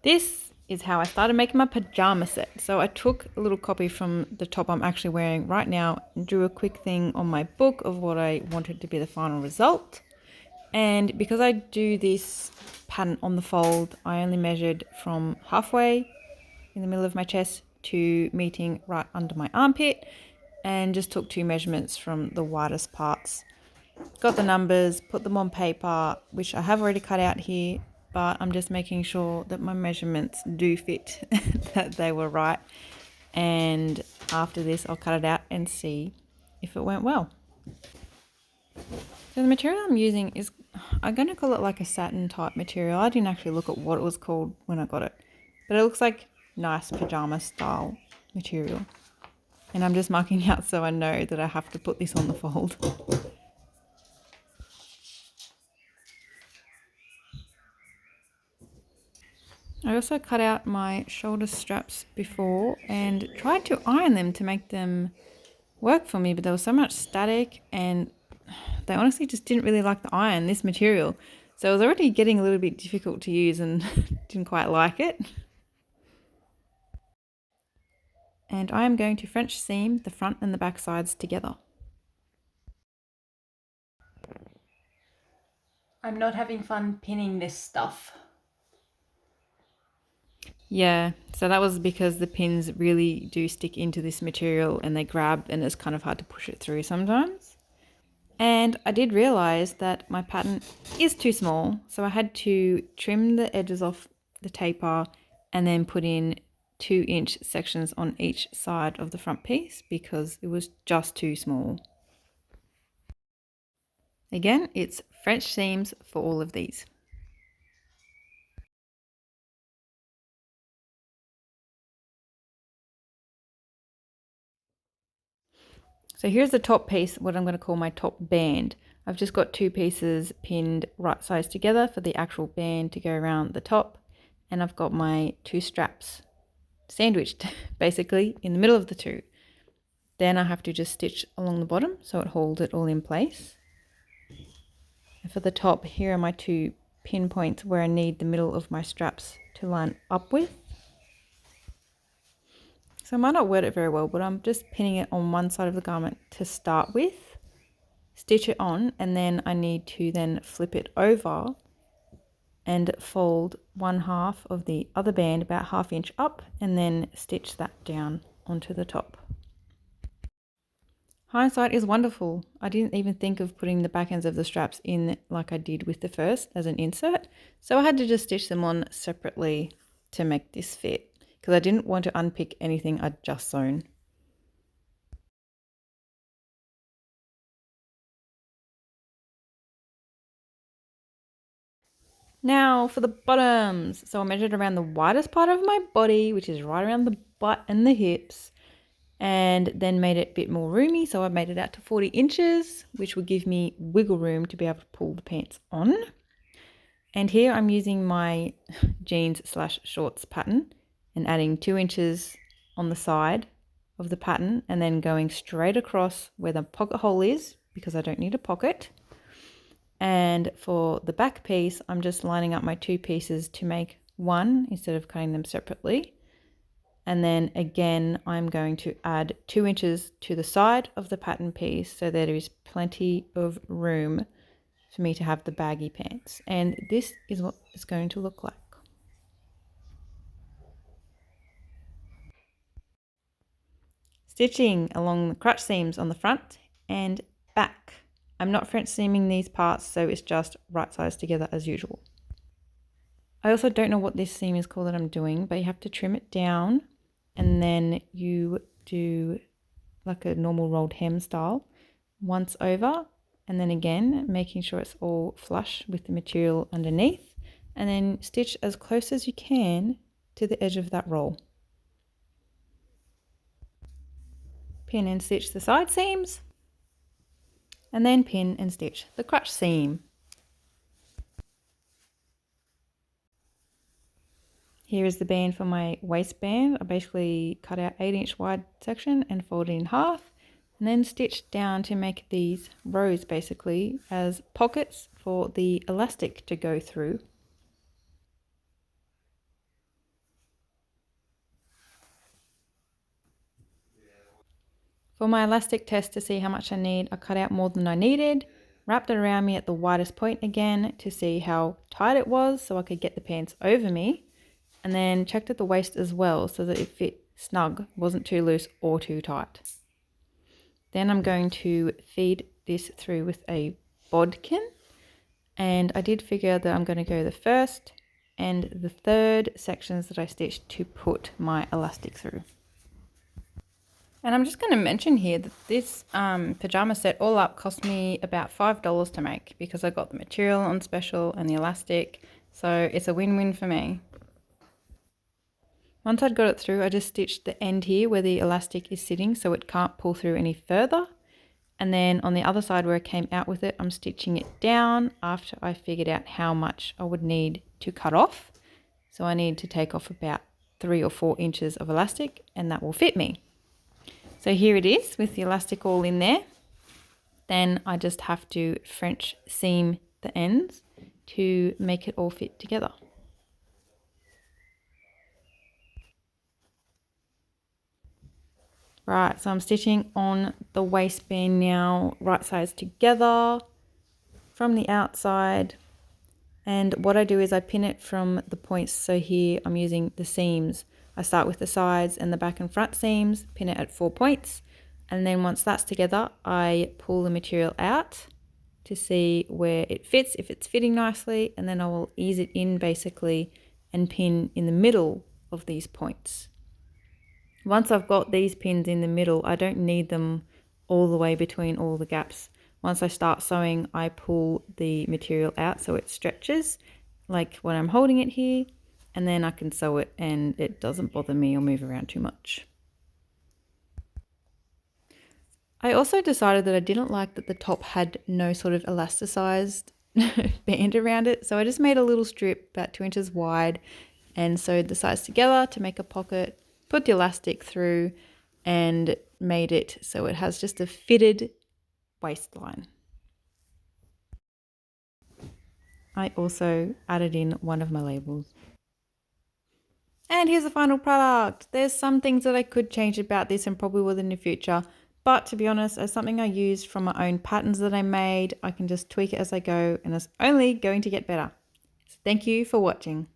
This is how I started making my pajama set. So I took a little copy from the top I'm actually wearing right now and drew a quick thing on my book of what I wanted to be the final result. And because I do this pattern on the fold, I only measured from halfway in the middle of my chest to meeting right under my armpit, and just took 2 measurements from the widest parts. Got the numbers, put them on paper, which I have already cut out here, but I'm just making sure that my measurements do fit, that they were right. And after this, I'll cut it out and see if it went well. So the material I'm using is, I'm going to call it like a satin type material. I didn't actually look at what it was called when I got it, but it looks like nice pajama style material. And I'm just marking out so I know that I have to put this on the fold. I also cut out my shoulder straps before and tried to iron them to make them work for me, but there was so much static and they honestly just didn't really like the iron, this material. So it was already getting a little bit difficult to use and didn't quite like it. And I am going to French seam the front and the back sides together. I'm not having fun pinning this stuff. Yeah, so that was because the pins really do stick into this material and they grab, and it's kind of hard to push it through sometimes. And I did realize that my pattern is too small, so I had to trim the edges off the taper and then put in 2-inch sections on each side of the front piece because it was just too small. Again, it's French seams for all of these. So here's the top piece, what I'm going to call my top band. I've just got 2 pieces pinned right sides together for the actual band to go around the top, and I've got my 2 straps sandwiched basically in the middle of the 2. Then I have to just stitch along the bottom so it holds it all in place. And for the top, here are my 2 pin points where I need the middle of my straps to line up with. So I might not word it very well, but I'm just pinning it on one side of the garment to start with, stitch it on, and then I need to then flip it over and fold 1/2 of the other band about 1/2 inch up, and then stitch that down onto the top. Hindsight is wonderful. I didn't even think of putting the back ends of the straps in like I did with the first as an insert, so I had to just stitch them on separately to make this fit because I didn't want to unpick anything I'd just sewn. Now for the bottoms. So I measured around the widest part of my body, which is right around the butt and the hips, and then made it a bit more roomy. So I made it out to 40 inches, which would give me wiggle room to be able to pull the pants on. And here I'm using my jeans/shorts pattern and adding 2 inches on the side of the pattern and then going straight across where the pocket hole is because I don't need a pocket. And for the back piece, I'm just lining up my 2 pieces to make one instead of cutting them separately. And then again, I'm going to add 2 inches to the side of the pattern piece so there is plenty of room for me to have the baggy pants. And this is what it's going to look like. Stitching along the crotch seams on the front and back. I'm not French seaming these parts, so it's just right sides together as usual. I also don't know what this seam is called that I'm doing, but you have to trim it down and then you do like a normal rolled hem style once over, and then again making sure it's all flush with the material underneath, and then stitch as close as you can to the edge of that roll. Pin and stitch the side seams, and then pin and stitch the crotch seam. Here is the band for my waistband. I basically cut out 8-inch wide section and folded in half, and then stitched down to make these rows basically as pockets for the elastic to go through. For my elastic test to see how much I need, I cut out more than I needed, wrapped it around me at the widest point again to see how tight it was so I could get the pants over me, and then checked at the waist as well so that it fit snug, wasn't too loose or too tight. Then I'm going to feed this through with a bodkin, and I did figure that I'm going to go the first and the third sections that I stitched to put my elastic through. And I'm just going to mention here that this pyjama set all up cost me about $5 to make because I got the material on special and the elastic, so it's a win-win for me. Once I'd got it through, I just stitched the end here where the elastic is sitting so it can't pull through any further. And then on the other side where I came out with it, I'm stitching it down after I figured out how much I would need to cut off. So I need to take off about 3 or 4 inches of elastic, and that will fit me. So here it is with the elastic all in there. Then I just have to French seam the ends to make it all fit together. Right, so I'm stitching on the waistband now, right sides together from the outside. And what I do is I pin it from the points. So here I'm using the seams. I start with the sides and the back and front seams, pin it at 4 points. And then once that's together, I pull the material out to see where it fits, if it's fitting nicely. And then I will ease it in basically and pin in the middle of these points. Once I've got these pins in the middle, I don't need them all the way between all the gaps. Once I start sewing, I pull the material out so it stretches, like when I'm holding it here, and then I can sew it and it doesn't bother me or move around too much. I also decided that I didn't like that the top had no sort of elasticized band around it, so I just made a little strip about 2 inches wide and sewed the sides together to make a pocket, put the elastic through, and made it so it has just a fitted waistline. I also added in one of my labels. And here's the final product. There's some things that I could change about this and probably will in the future, but to be honest, as something I used from my own patterns that I made, I can just tweak it as I go and it's only going to get better. So thank you for watching.